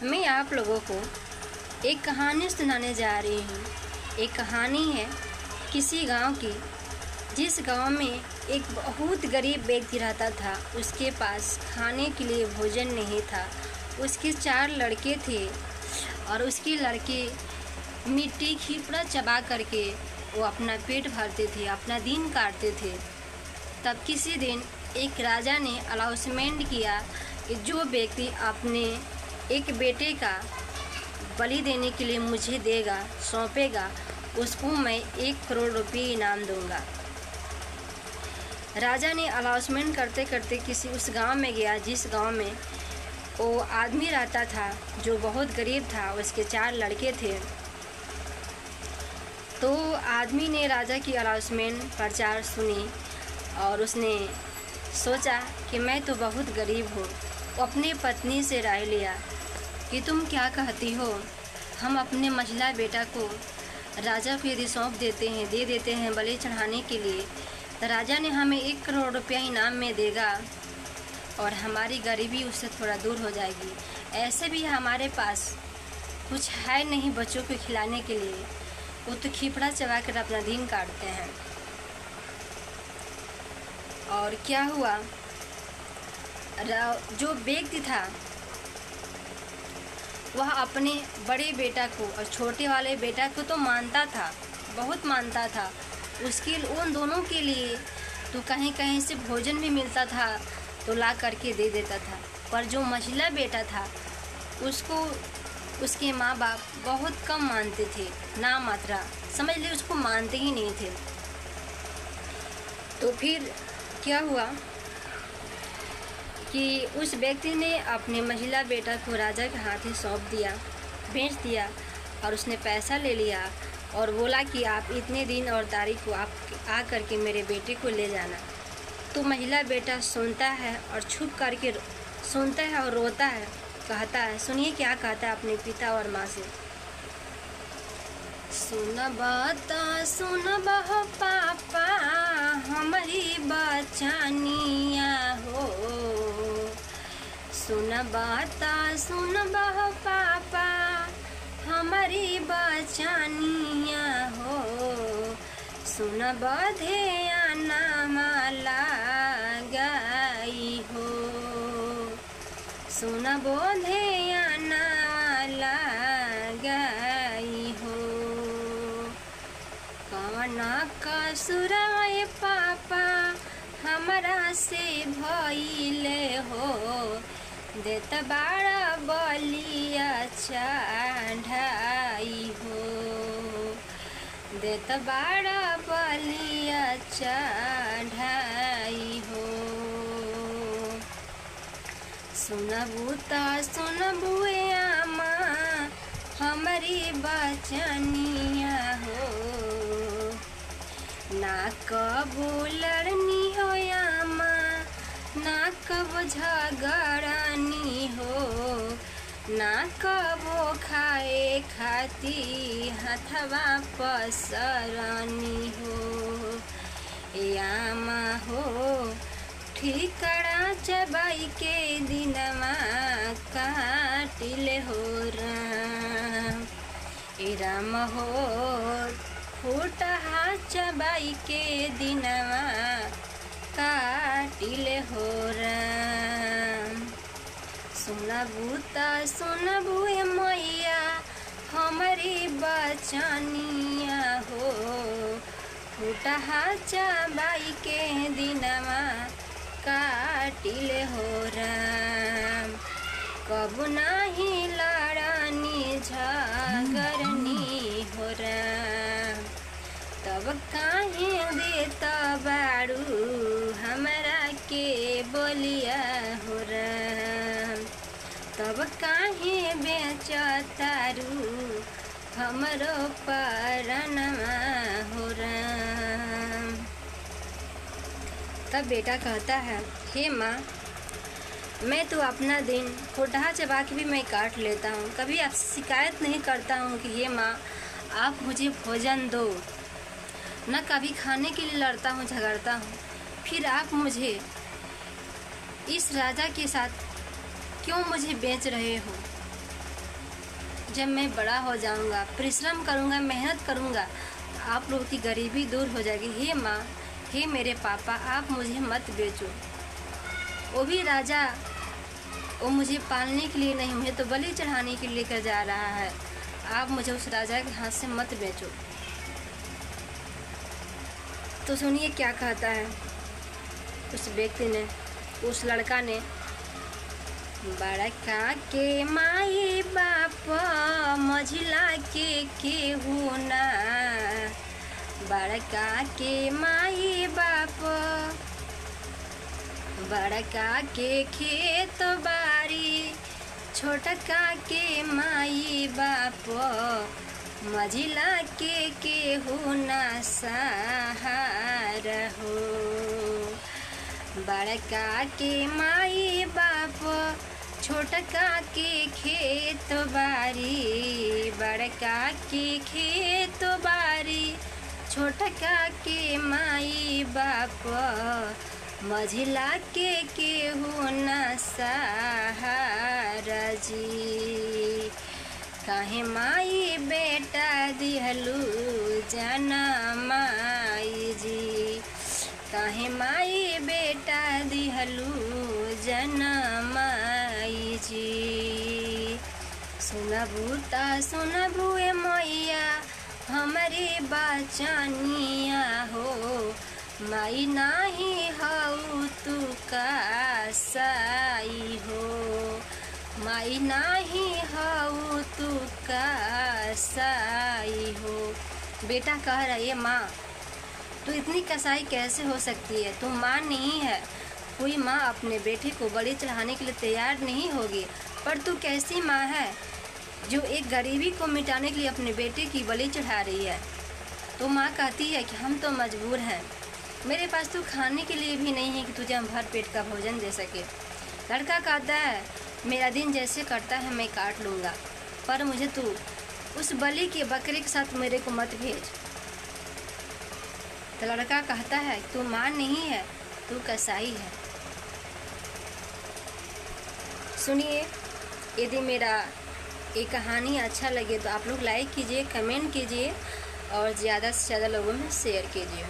मैं आप लोगों को एक कहानी सुनाने जा रही हूँ। एक कहानी है किसी गांव की, जिस गांव में एक बहुत गरीब व्यक्ति रहता था। उसके पास खाने के लिए भोजन नहीं था। उसके 4 लड़के थे और उसके लड़के मिट्टी खिपड़ा चबा करके वो अपना पेट भरते थे, अपना दिन काटते थे। तब किसी दिन एक राजा ने अनाउंसमेंट किया कि जो व्यक्ति अपने एक बेटे का बलि देने के लिए मुझे देगा, सौंपेगा, उसको मैं 1 करोड़ रुपये इनाम दूंगा। राजा ने अनाउंसमेंट करते करते किसी उस गांव में गया, जिस गांव में वो आदमी रहता था जो बहुत गरीब था। उसके 4 लड़के थे। तो आदमी ने राजा की अनाउंसमेंट प्रचार सुनी और उसने सोचा कि मैं तो बहुत गरीब हूँ। वो अपनी पत्नी से राय लिया कि तुम क्या कहती हो, हम अपने मझला बेटा को राजा को यदि सौंप देते हैं, दे देते हैं बलि चढ़ाने के लिए, तो राजा ने हमें 1 करोड़ रुपया इनाम में देगा और हमारी गरीबी उससे थोड़ा दूर हो जाएगी। ऐसे भी हमारे पास कुछ है नहीं बच्चों को खिलाने के लिए, वो तो खिपड़ा चबा कर अपना दिन काटते हैं। और क्या हुआ, जो व्यक्ति था वह अपने बड़े बेटा को और छोटे वाले बेटा को तो मानता था, बहुत मानता था। उसके उन दोनों के लिए तो कहीं कहीं से भोजन भी मिलता था तो ला करके दे देता था। पर जो मझला बेटा था उसको उसके माँ बाप बहुत कम मानते थे, ना मात्रा समझ ले, उसको मानते ही नहीं थे। तो फिर क्या हुआ कि उस व्यक्ति ने अपने महिला बेटा को राजा के हाथ ही सौंप दिया, बेच दिया और उसने पैसा ले लिया और बोला कि आप इतने दिन और तारीख को आप आ करके मेरे बेटे को ले जाना। तो महिला बेटा सुनता है और छुप करके सुनता है और रोता है, कहता है, सुनिए क्या कहता है अपने पिता और माँ से। सुन बहो पापा हमारी बचानिया हो, सुन बहो पापा हमारी बचानिया हो, सुन बधेयाना माला गाई हो, सुन बोधेयाना माला गाई हो। कौन कसुरय पापा हमरा से भइले हो, देत बाड़ा बलिया चढ़ाई हो, देत बाड़ा बलिया चढ़ाई हो। सुनबू ता सुनबुए आमा हमारी बचनिया हो, ना कबो लड़नी हो आमा, ना कबो झगड़नी हो, ना कबो खाए खाती हथवा पसरनी हो। आमा हो ठिकड़ा चबाई के दिनमा काटिले हो राम, राम हो फूटहा चबाई के दिनमा काटिले हो राम। सुनबू ता सुनबुए मैया हमारी बचनिया हो, फूटहा चबाई के दिनमा काटिले हो राम। कबू नाही लड़नी झगड़नी हो राम, तब काहे देता बाड़ू हमरा के बोलिया हो राम, तब काहे बेचतारू हमरो परनमा हो राम। तब बेटा कहता है, हे माँ, मैं तो अपना दिन फुटहा चबा के भी मैं काट लेता हूँ, कभी आपसे शिकायत नहीं करता हूँ कि हे माँ आप मुझे भोजन दो, न कभी खाने के लिए लड़ता हूँ, झगड़ता हूँ। फिर आप मुझे इस राजा के साथ क्यों मुझे बेच रहे हो? जब मैं बड़ा हो जाऊंगा, परिश्रम करूंगा, मेहनत करूंगा, आप लोगों की गरीबी दूर हो जाएगी। हे माँ, हे मेरे पापा, आप मुझे मत बेचो। वो भी राजा, वो मुझे पालने के लिए नहीं, मुझे तो बलि चढ़ाने के लिए लेकर जा रहा है। आप मुझे उस राजा के हाथ से मत बेचो। तो सुनिए क्या कहता है उस व्यक्ति ने, उस लड़का ने। बड़का के माई बाप मझिला के केहू ना, बड़का के माई बाप, बड़का के खेत बारी, छोटका के माई बाप, मझिला के केहू ना सहार हो। बड़का के माई बाप, छोटका के खेत बारी, बड़का के खेत बारी, छोटका के माई बाप, मझिला के केहू न सहारा जी। काहे माई बेटा दिहलू जनमाई जी, काहे माई बेटा दिहलू जनमाई जी। सुनबू ता सुनबू ए मैया हमरे बचनिया हो, माई नाही हऊ तू कासाई हो, माई नाही हऊ तू कासाई हो। बेटा कह रहा है, माँ तू इतनी कसाई कैसे हो सकती है, तू माँ नहीं है। कोई माँ अपने बेटे को बलि चढ़ाने के लिए तैयार नहीं होगी, पर तू कैसी माँ है जो एक गरीबी को मिटाने के लिए अपने बेटे की बलि चढ़ा रही है। तो माँ कहती है कि हम तो मजबूर हैं, मेरे पास तो खाने के लिए भी नहीं है कि तुझे हम भर पेट का भोजन दे सके। लड़का कहता है, मेरा दिन जैसे कटता है मैं काट लूँगा, पर मुझे तू उस बलि के बकरे के साथ मेरे को मत भेज। तो लड़का कहता है, तू माँ नहीं है, तू कसाई है। सुनिए, यदि मेरा ये कहानी अच्छा लगे तो आप लोग लाइक कीजिए, कमेंट कीजिए और ज़्यादा से ज़्यादा लोगों में शेयर कीजिए।